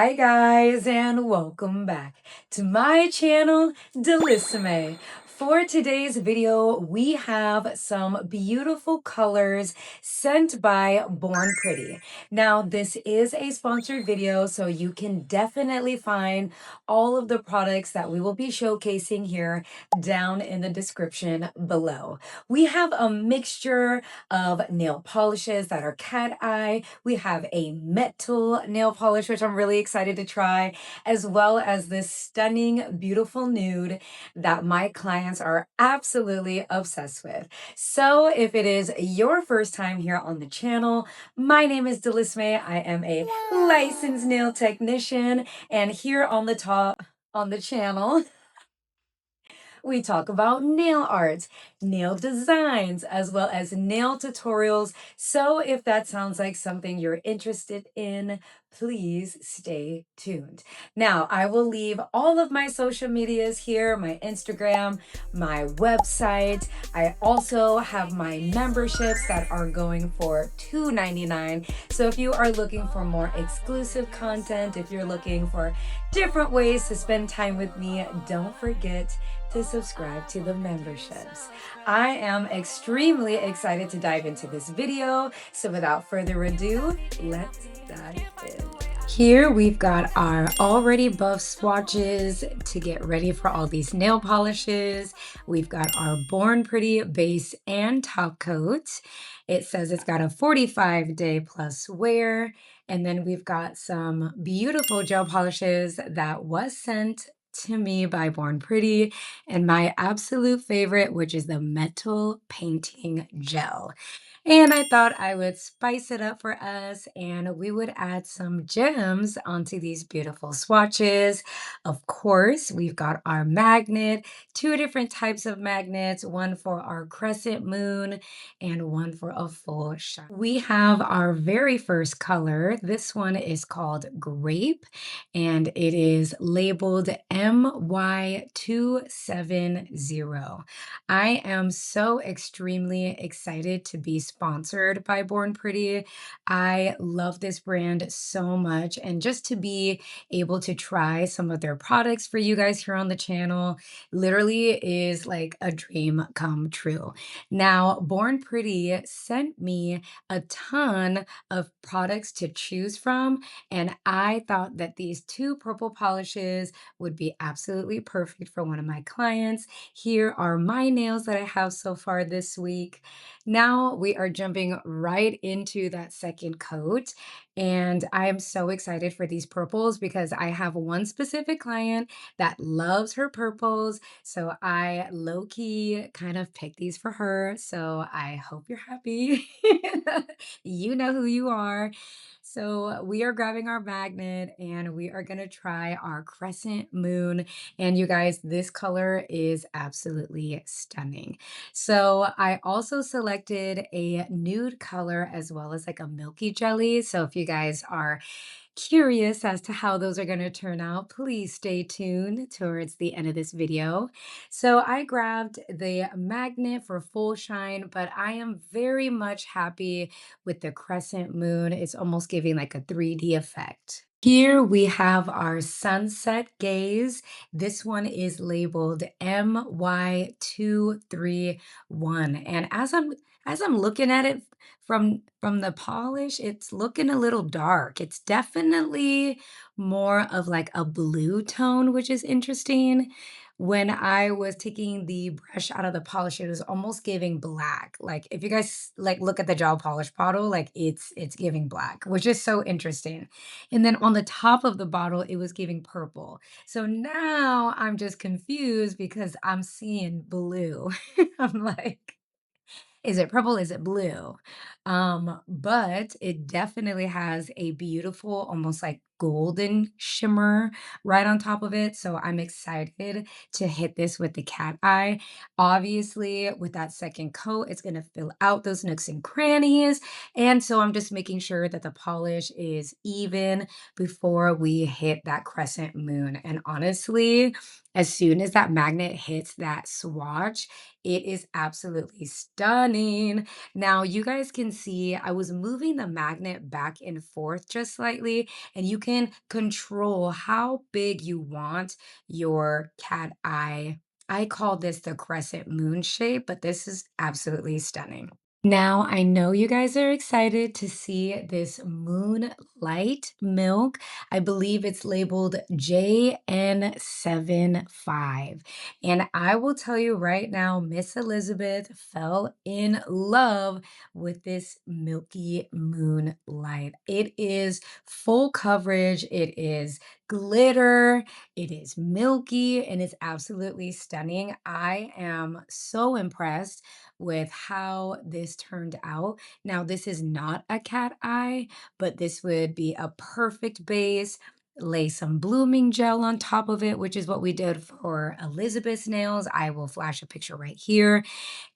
Hi guys and welcome back to my channel Delissime. For today's video we have some beautiful colors sent by Born Pretty. Now this is a sponsored video, so you can definitely find all of the products that we will be showcasing here down in the description below. We have a mixture of nail polishes that are cat eye. We have a metal nail polish, which I'm really excited to try, as well as this stunning, beautiful nude that my clients are absolutely obsessed with. So if it is your first time here on the channel, my name is Delisme. I am a licensed nail technician, and here on the top on the channel, we talk about nail art, nail designs, as well as nail tutorials. So if that sounds like something you're interested in, please stay tuned. Now, I will leave all of my social medias here, my Instagram, my website. I also have my memberships that are going for $2.99. So if you are looking for more exclusive content, if you're looking for different ways to spend time with me, don't forget to subscribe to the memberships. I am extremely excited to dive into this video. So without further ado, let's dive in. Here we've got our already buff swatches to get ready for all these nail polishes. We've got our Born Pretty base and top coat. It says it's got a 45-day plus wear. And then we've got some beautiful gel polishes that was sent to me by Born Pretty, and my absolute favorite, which is the metal painting gel. And I thought I would spice it up for us and we would add some gems onto these beautiful swatches. Of course, we've got our magnet, two different types of magnets, one for our crescent moon and one for a full shine. We have our very first color. This one is called Grape and it is labeled MY270. I am so extremely excited to be sponsored by Born Pretty. I love this brand so much, and just to be able to try some of their products for you guys here on the channel literally is like a dream come true. Now, Born Pretty sent me a ton of products to choose from, and I thought that these two purple polishes would be absolutely perfect for one of my clients. Here are my nails that I have so far this week. Now we are jumping right into that second coat, and I am so excited for these purples because I have one specific client that loves her purples. So I low-key kind of picked these for her. So I hope you're happy. You know who you are. So we are grabbing our magnet and we are going to try our crescent moon. And you guys, this color is absolutely stunning. So I also selected a nude color as well as like a milky jelly. So if you guys are curious as to how those are going to turn out, please stay tuned towards the end of this video. So I grabbed the magnet for full shine, but I am very much happy with the crescent moon. It's almost giving like a 3D effect. Here we have our sunset gaze. This one is labeled MY231. And as I'm looking at it from the polish, it's looking a little dark. It's definitely more of like a blue tone, which is interesting. When I was taking the brush out of the polish, it was almost giving black. Like if you guys like look at the gel polish bottle, like it's giving black, which is so interesting. And then on the top of the bottle, it was giving purple. So now I'm just confused because I'm seeing blue. I'm like, is it purple? Is it blue? But it definitely has a beautiful, almost like golden shimmer right on top of it. So I'm excited to hit this with the cat eye. Obviously, with that second coat, it's going to fill out those nooks and crannies. And so I'm just making sure that the polish is even before we hit that crescent moon. And honestly, as soon as that magnet hits that swatch, it is absolutely stunning. Now, you guys can see I was moving the magnet back and forth just slightly, and you can control how big you want your cat eye. I call this the crescent moon shape, but this is absolutely stunning. Now, I know you guys are excited to see this Moonlight Milk. I believe it's labeled JN75. And I will tell you right now, Miss Elizabeth fell in love with this Milky Moonlight. It is full coverage, it is glitter, it is milky, and it's absolutely stunning. I am so impressed with how this turned out. Now, this is not a cat eye, but this would be a perfect base. Lay some blooming gel on top of it, which is what we did for Elizabeth's nails. I will flash a picture right here,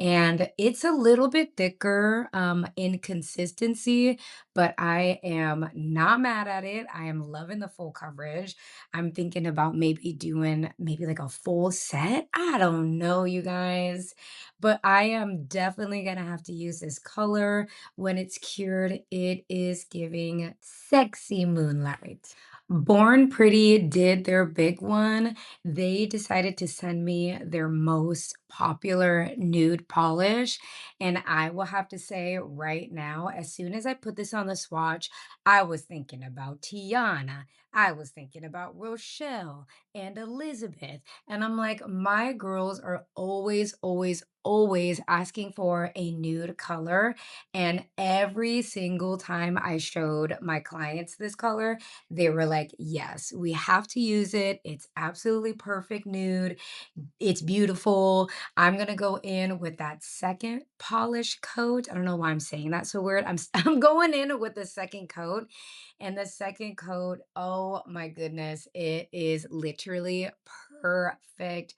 and it's a little bit thicker in consistency, but I am not mad at it. I am loving the full coverage. I'm thinking about maybe doing maybe like a full set. I don't know, you guys, but I am definitely gonna have to use this color when it's cured. It is giving sexy moonlight. Born Pretty did their big one. They decided to send me their most popular nude polish. And I will have to say right now, as soon as I put this on the swatch, I was thinking about Tiana. I was thinking about Rochelle and Elizabeth. And I'm like, my girls are always, always, always asking for a nude color. And every single time I showed my clients this color, they were like, yes, we have to use it. It's absolutely perfect nude. It's beautiful. I'm gonna go in with that second polish coat. I don't know why I'm saying that so weird. I'm going in with the second coat. And the second coat, oh my goodness, it is literally perfect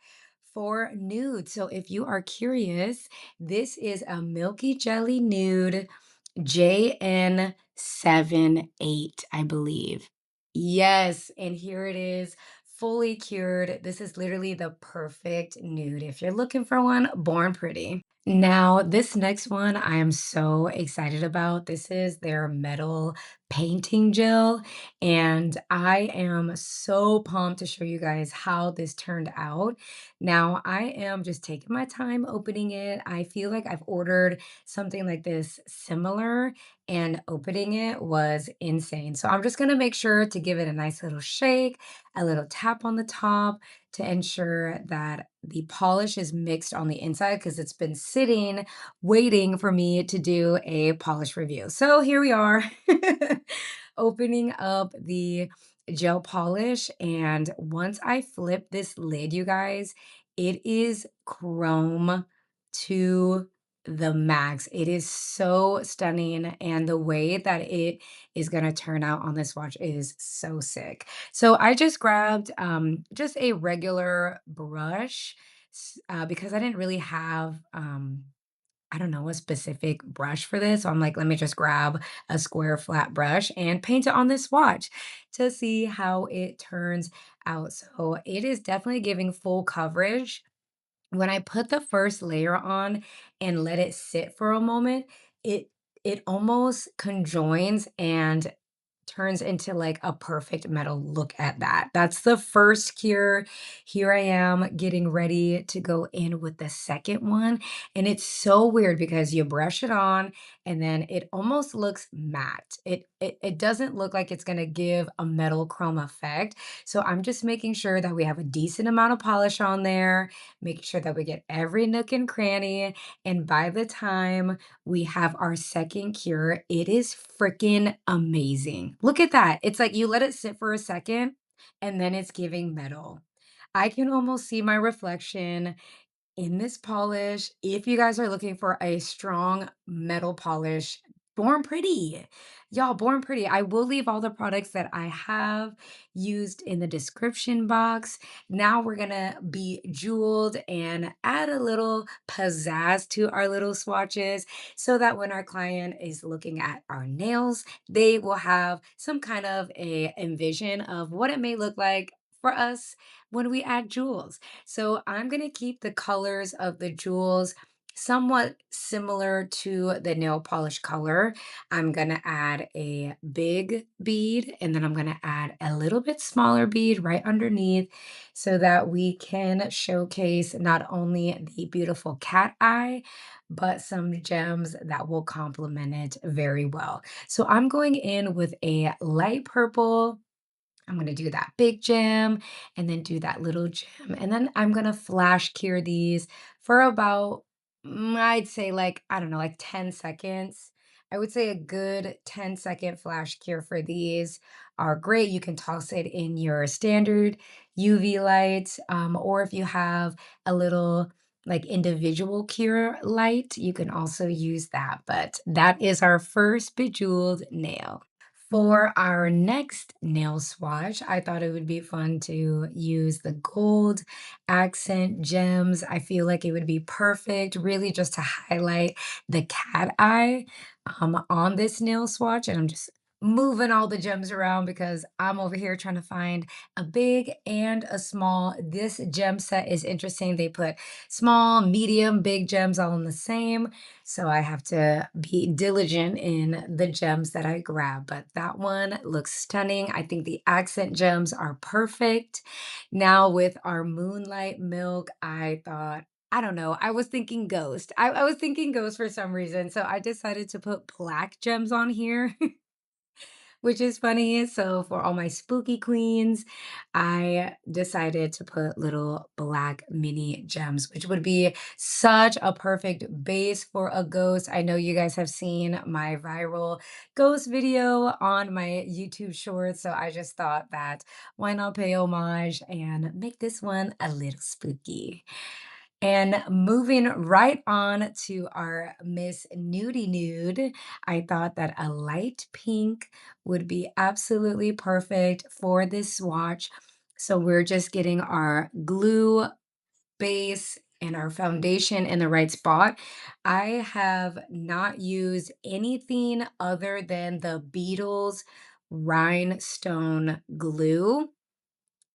for nude. So if you are curious, this is a milky jelly nude JN78, I believe. Yes, and here it is, fully cured. This is literally the perfect nude. If you're looking for one, Born Pretty. Now, this next one I am so excited about. This is their metal painting gel, and I am so pumped to show you guys how this turned out. Now, I am just taking my time opening it. I feel like I've ordered something like this similar, and opening it was insane. So I'm just gonna make sure to give it a nice little shake, a little tap on the top to ensure that the polish is mixed on the inside because it's been sitting waiting for me to do a polish review. So here we are, opening up the gel polish. And once I flip this lid, you guys, it is chrome to the max. It is so stunning, and the way that it is gonna turn out on this watch is so sick. So I just grabbed just a regular brush because I didn't really have I don't know, a specific brush for this. So I'm like, let me just grab a square flat brush and paint it on this watch to see how it turns out. So it is definitely giving full coverage. When I put the first layer on and let it sit for a moment, it it almost conjoins and turns into like a perfect metal. Look at that. That's the first cure. Here I am getting ready to go in with the second one. And it's so weird because you brush it on and then it almost looks matte. It doesn't look like it's gonna give a metal chrome effect. So I'm just making sure that we have a decent amount of polish on there, making sure that we get every nook and cranny. And by the time we have our second cure, it is freaking amazing. Look at that. It's like you let it sit for a second and then it's giving metal. I can almost see my reflection in this polish. If you guys are looking for a strong metal polish, Born Pretty. Y'all, Born Pretty. I will leave all the products that I have used in the description box. Now we're gonna be jeweled and add a little pizzazz to our little swatches so that when our client is looking at our nails, they will have some kind of a envision of what it may look like for us when we add jewels. So I'm gonna keep the colors of the jewels somewhat similar to the nail polish color. I'm gonna add a big bead and then I'm gonna add a little bit smaller bead right underneath so that we can showcase not only the beautiful cat eye, but some gems that will complement it very well. So I'm going in with a light purple. I'm gonna do that big gem and then do that little gem. And then I'm gonna flash cure these for about, I'd say like, I don't know, like 10 seconds. I would say a good 10-second flash cure for these are great. You can toss it in your standard UV light, or if you have a little like individual cure light, you can also use that. But that is our first bejeweled nail. For our next nail swatch, I thought it would be fun to use the gold accent gems. I feel like it would be perfect, really just to highlight the cat eye on this nail swatch. And I'm just moving all the gems around because I'm over here trying to find a big and a small. This gem set is interesting. They put small, medium, big gems all in the same. So I have to be diligent in the gems that I grab, but that one looks stunning. I think the accent gems are perfect. Now with our Moonlight Milk, I thought, I don't know, I was thinking ghost. I was thinking ghost for some reason. So I decided to put black gems on here. Which is funny. So for all my spooky queens, I decided to put little black mini gems, which would be such a perfect base for a ghost. I know you guys have seen my viral ghost video on my YouTube shorts. So I just thought that why not pay homage and make this one a little spooky. And moving right on to our Miss Nudie Nude, I thought that a light pink would be absolutely perfect for this swatch. So we're just getting our glue base and our foundation in the right spot. I have not used anything other than the Beatles rhinestone glue.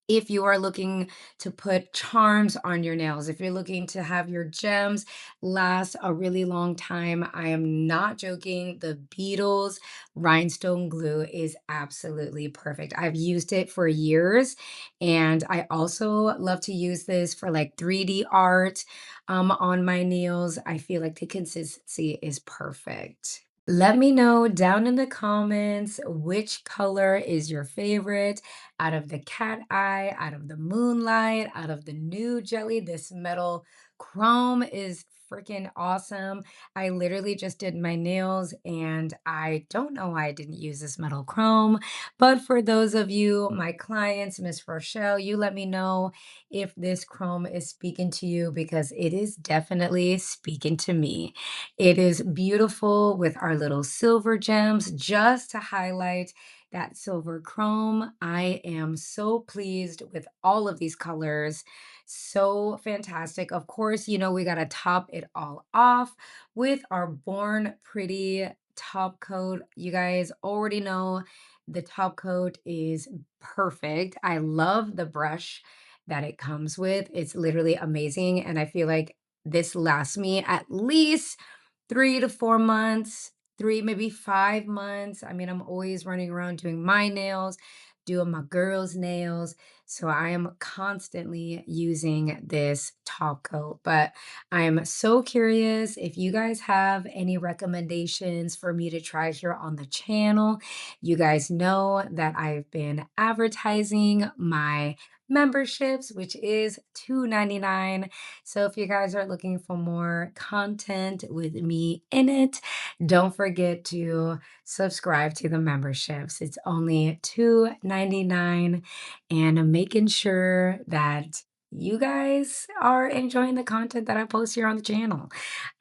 If you are looking to put charms on your nails, if you're looking to have your gems last a really long time, I am not joking. The Beatles rhinestone glue is absolutely perfect. I've used it for years, and I also love to use this for like 3D art on my nails. I feel like the consistency is perfect. Let me know down in the comments which color is your favorite out of the cat eye, out of the moonlight, out of the new jelly. This metal chrome is freaking awesome. I literally just did my nails and I don't know why I didn't use this metal chrome. But for those of you, my clients, Miss Rochelle, you let me know if this chrome is speaking to you because it is definitely speaking to me. It is beautiful with our little silver gems just to highlight that silver chrome. I am so pleased with all of these colors. So fantastic. Of course, you know, we got to top it all off with our Born Pretty top coat. You guys already know the top coat is perfect. I love the brush that it comes with. It's literally amazing. And I feel like this lasts me at least 3 to 4 months, 3, maybe 5 months. I mean, I'm always running around doing my nails, doing my girls' nails, so I am constantly using this top coat, but I am so curious if you guys have any recommendations for me to try here on the channel. You guys know that I've been advertising my memberships, which is $2.99. So if you guys are looking for more content with me in it, don't forget to subscribe to the memberships. It's only $2.99 and I'm making sure that you guys are enjoying the content that I post here on the channel.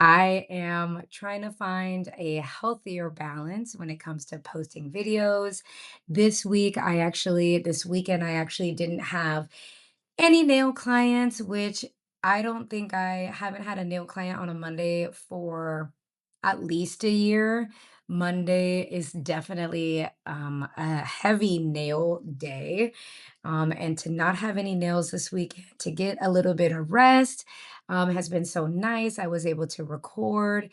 I am trying to find a healthier balance when it comes to posting videos. This weekend, I actually didn't have any nail clients, which I don't think I haven't had a nail client on a Monday for at least a year. Monday is definitely a heavy nail day. And to not have any nails this week, to get a little bit of rest, has been so nice. I was able to record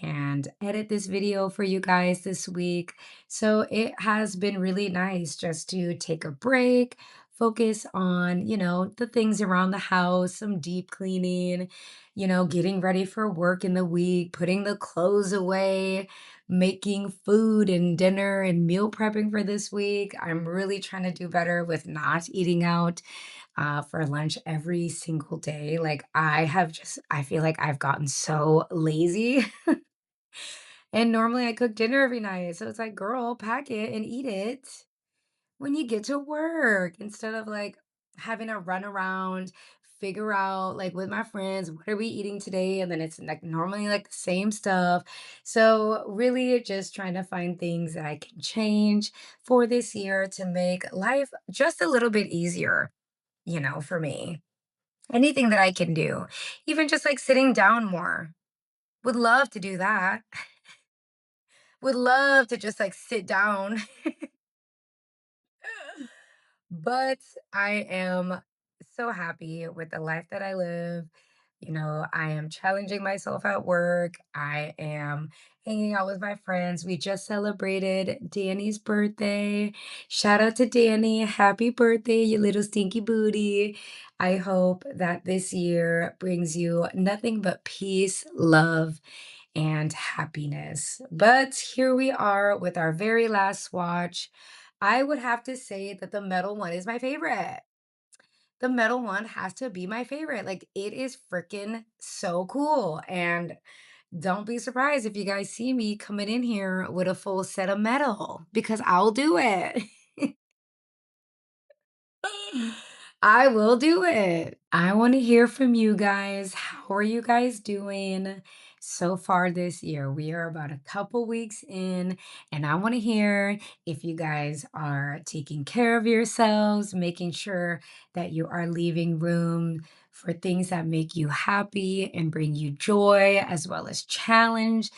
and edit this video for you guys this week. So it has been really nice just to take a break, focus on, the things around the house, some deep cleaning, getting ready for work in the week, putting the clothes away, making food and dinner and meal prepping for this week. I'm really trying to do better with not eating out for lunch every single day. Like, I feel like I've gotten so lazy. And normally I cook dinner every night. So it's like, girl, pack it and eat it when you get to work instead of like having to run around, figure out like with my friends, what are we eating today? And then it's like normally like the same stuff. So, really just trying to find things that I can change for this year to make life just a little bit easier, for me. Anything that I can do, even just like sitting down more. Would love to do that. Would love to just like sit down. But I am so happy with the life that I live. I am challenging myself at work. I am hanging out with my friends. We just celebrated Danny's birthday. Shout out to Danny. Happy birthday, you little stinky booty. I hope that this year brings you nothing but peace, love, and happiness. But here we are with our very last swatch. I would have to say that the metal one is my favorite. The metal one has to be my favorite. Like, it is freaking so cool. And don't be surprised if you guys see me coming in here with a full set of metal because I'll do it. I will do it. I want to hear from you guys. How are you guys doing so far this year? We are about a couple weeks in, and I want to hear if you guys are taking care of yourselves, making sure that you are leaving room for things that make you happy and bring you joy, as well as challenge,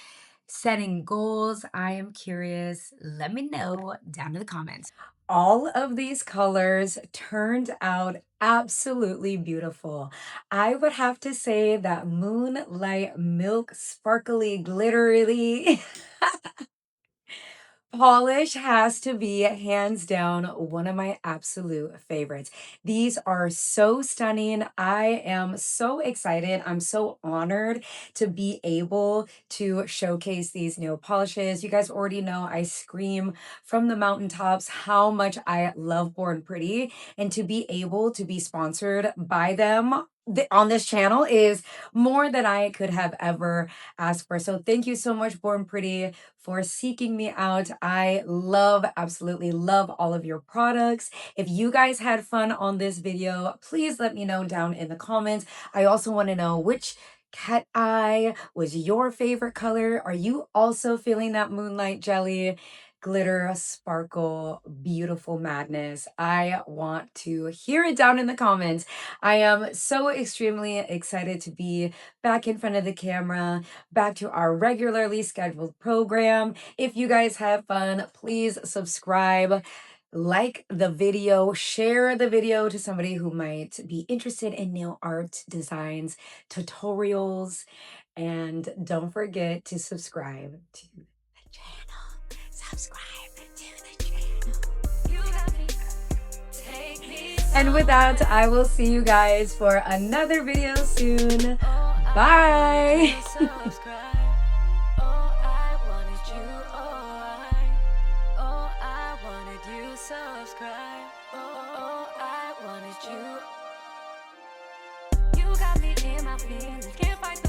setting goals. I am curious. Let me know down in the comments. All of these colors turned out absolutely beautiful. I would have to say that Moonlight Milk sparkly glittery polish has to be hands down one of my absolute favorites. These are so stunning. I am so excited. I'm so honored to be able to showcase these nail polishes. You guys already know I scream from the mountaintops how much I love Born Pretty, and to be able to be sponsored by them on this channel is more than I could have ever asked for. So thank you so much, Born Pretty, for seeking me out. I love, absolutely love all of your products. If you guys had fun on this video, please let me know down in the comments. I also want to know which cat eye was your favorite color. Are you also feeling that moonlight jelly? Glitter, sparkle, beautiful madness. I want to hear it down in the comments. I am so extremely excited to be back in front of the camera, back to our regularly scheduled program. If you guys have fun, please subscribe, like the video, share the video to somebody who might be interested in nail art designs, tutorials, and don't forget to subscribe to the channel. Subscribe to the channel. You got me. Take me. And with that, I will see you guys for another video soon. Bye. You got me in my feelings, can't fight the